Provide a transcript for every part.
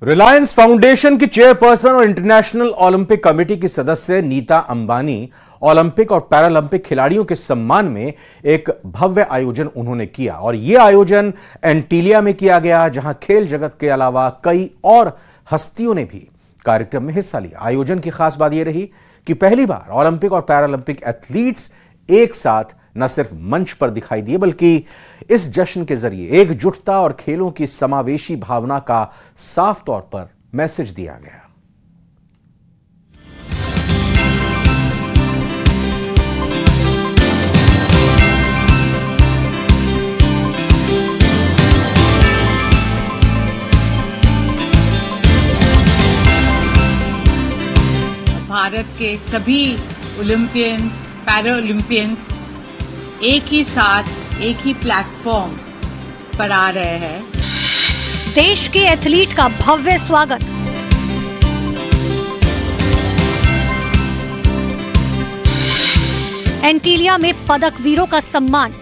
Reliance foundation की chairperson और international Olympic committee की सदस्य नीता अंबानी ओलंपिक और पैरालंपिक खिलाड़ियों के सम्मान में एक भव्य आयोजन उन्होंने किया और यह आयोजन एंटीलिया में किया गया, जहां खेल जगत के अलावा कई और हस्तियों ने भी कार्यक्रम में हिस्सा लिया। आयोजन की खास बात यह रही कि पहली बार ओलंपिक और पैरालंपिक एथलीट्स एक साथ न सिर्फ मंच पर दिखाई दिए, बल्कि इस जश्न के जरिए एकजुटता और खेलों की समावेशी भावना का साफ तौर पर मैसेज दिया गया। भारत के सभी ओलंपियंस, पैरा ओलंपियंस एक ही साथ एक ही प्लेटफॉर्म पर आ रहे हैं। देश के एथलीट का भव्य स्वागत। एंटीलिया में पदक वीरों का सम्मान।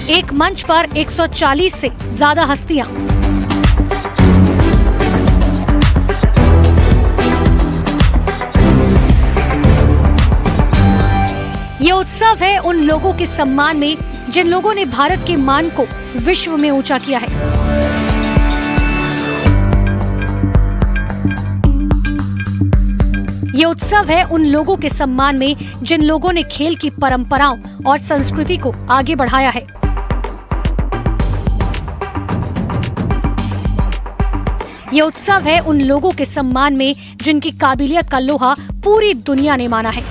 एक मंच पर 140 से ज्यादा हस्तियां। ये उत्सव है उन लोगों के सम्मान में जिन लोगों ने भारत के मान को विश्व में ऊंचा किया है। ये उत्सव है उन लोगों के सम्मान में जिन लोगों ने खेल की परंपराओं और संस्कृति को आगे बढ़ाया है। ये उत्सव है उन लोगों के सम्मान में जिनकी काबिलियत का लोहा पूरी दुनिया ने माना है।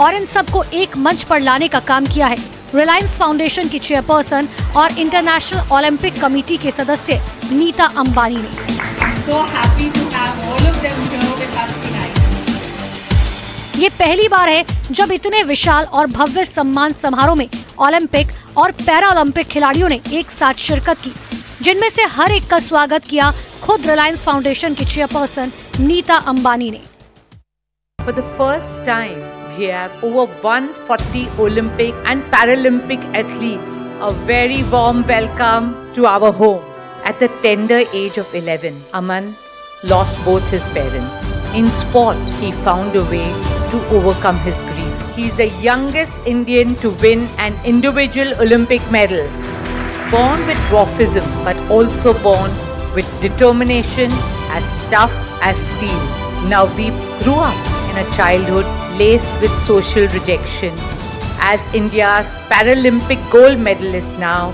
और इन सबको एक मंच पर लाने का काम किया है रिलायंस फाउंडेशन की चेयरपर्सन और इंटरनेशनल ओलंपिक कमेटी के सदस्य नीता अंबानी ने। So happy to have all of them here with us tonight. ये पहली बार है जब इतने विशाल और भव्य सम्मान समारोह में ओलंपिक और पैरा ओलंपिक खिलाड़ियों ने एक साथ शिरकत की, जिनमें से हर एक का स्वागत किया खुद रिलायंस फाउंडेशन की चेयरपर्सन नीता अंबानी ने। For the first time, we have over 140 Olympic and Paralympic athletes. A very warm welcome to our home. At the tender age of 11, Aman lost both his parents. In sport, he found a way to overcome his grief. He is the youngest Indian to win an individual Olympic medal. Born with dwarfism, but also born with determination as tough as steel. Navdeep grew up in a childhood laced with social rejection. As India's Paralympic gold medalist now,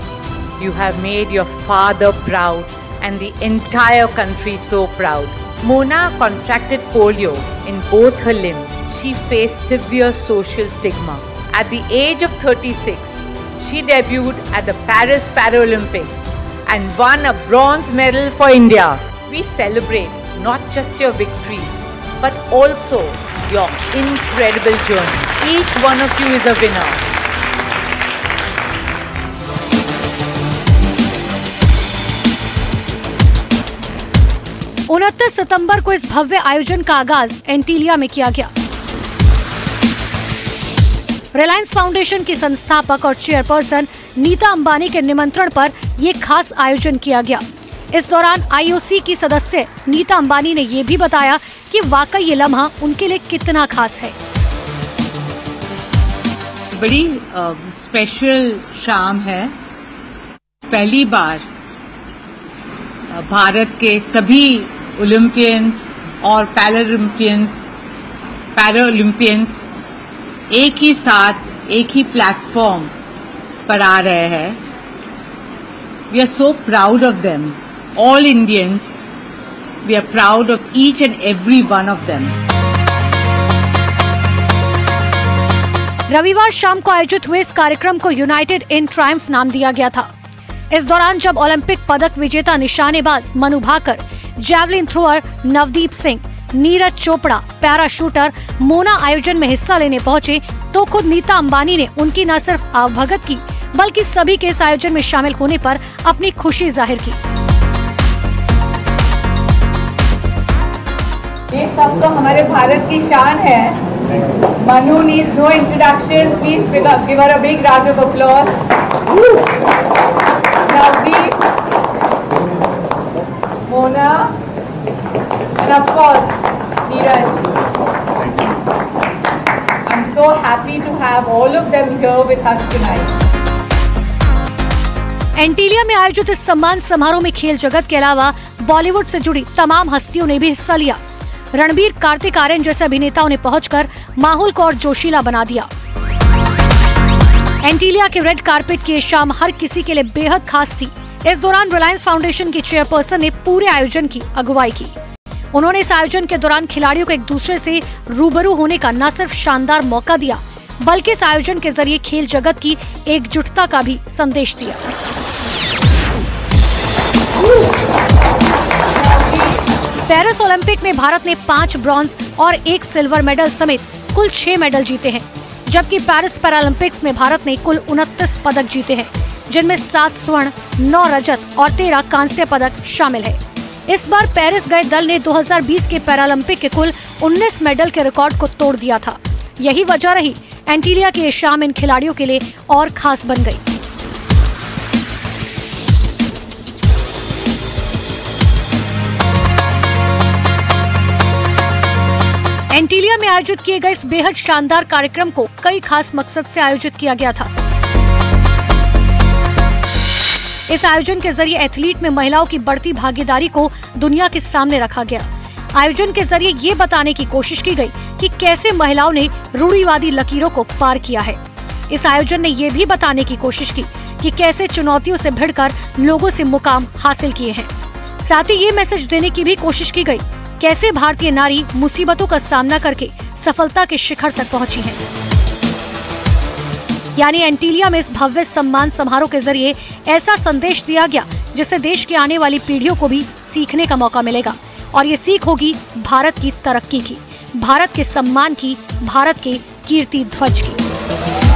you have made your father proud and the entire country so proud. Mona contracted polio in both her limbs. She faced severe social stigma. At the age of 36, she debuted at the Paris Paralympics and won a bronze medal for India. We celebrate not just your victories, but also your incredible journey. Each one of you is a winner. उनतीस सितंबर को इस भव्य आयोजन का आगाज एंटीलिया में किया गया। Reliance foundation की संस्थापक और चेयरपर्सन नीता अंबानी के निमंत्रण पर यह खास आयोजन किया गया। इस दौरान आईओसी की सदस्य नीता अंबानी ने यह भी बताया कि वाकई ये लम्हा उनके लिए कितना खास है। बड़ी स्पेशल शाम है। पहली बार भारत के सभी ओलंपियंस और पैरा ओलंपियंस एक ही साथ एक ही प्लेटफॉर्म पर आ रहे हैं। We are so proud of them. All Indians, we are proud of each and every one of them. रविवार शाम को आयोजित हुए इस कार्यक्रम को यूनाइटेड इन ट्रायम्फ नाम दिया गया था। इस दौरान जब ओलंपिक पदक विजेता निशानेबाज Manu Bhaker, javelin thrower Navdeep Singh, Neeraj Chopra, parashooter Mona आयोजन में हिस्सा लेने पहुंचे, तो खुद नीता अंबानी ने उनकी न सिर्फ आवभगत की, बल्कि सभी के इस आयोजन में शामिल होने पर अपनी खुशी जाहिर की। ये सब तो हमारे भारत की शान है। Manu needs no introduction. Please give her a big round of applause. Navdeep, Mona, and of course, Neeraj. I'm so happy to have all of them here with us tonight. Antilia में आयोजित इस सम्मान समारोह में खेल जगत के अलावा बॉलीवुड से जुड़ी तमाम हस्तियों ने भी हिस्सा लिया। रणबीर, कार्तिक आर्यन जैसे अभिनेताओं ने पहुंचकर माहौल को और जोशीला बना दिया। एंटीलिया के रेड कारपेट की ये शाम हर किसी के लिए बेहद खास थी। इस दौरान रिलायंस फाउंडेशन की चेयरपर्सन ने पूरे आयोजन की अगुवाई की। उन्होंने इस आयोजन के दौरान खिलाड़ियों को एक दूसरे से रूबरू होने का न सिर्फ शानदार मौका दिया, बल्कि इस आयोजन के जरिए खेल जगत की एकजुटता का भी संदेश दिया। पेरिस ओलंपिक में भारत ने 5 ब्रॉन्ज और 1 सिल्वर मेडल समेत कुल 6 मेडल जीते हैं, जबकि पेरिस पैरालंपिक्स में भारत ने कुल 29 पदक जीते हैं, जिनमें 7 स्वर्ण, 9 रजत और 13 कांस्य पदक शामिल है। इस बार पेरिस गए दल ने 2020 के पैरालंपिक के कुल 19 मेडल के रिकॉर्ड को तोड़ दिया था। यही वजह रही एंटीलिया की ये शाम इन खिलाड़ियों के लिए और खास बन गई। एंटीलिया में आयोजित किए गए इस बेहद शानदार कार्यक्रम को कई खास मकसद से आयोजित किया गया था। इस आयोजन के जरिए एथलीट में महिलाओं की बढ़ती भागीदारी को दुनिया के सामने रखा गया। आयोजन के जरिए ये बताने की कोशिश की गई कि कैसे महिलाओं ने रूढ़िवादी लकीरों को पार किया है। इस आयोजन ने ये भी बताने की कोशिश की कि कैसे चुनौतियों से भिड़कर लोगों से मुकाम हासिल किए हैं। साथ ही ये मैसेज देने की भी कोशिश की गई कैसे भारतीय नारी मुसीबतों का सामना करके सफलता के शिखर तक पहुंची है। यानी एंटीलिया में इस भव्य सम्मान समारोह के जरिए ऐसा संदेश दिया गया जिससे देश की आने वाली पीढ़ियों को भी सीखने का मौका मिलेगा, और ये सीख होगी भारत की तरक्की की, भारत के सम्मान की, भारत के कीर्ति ध्वज की।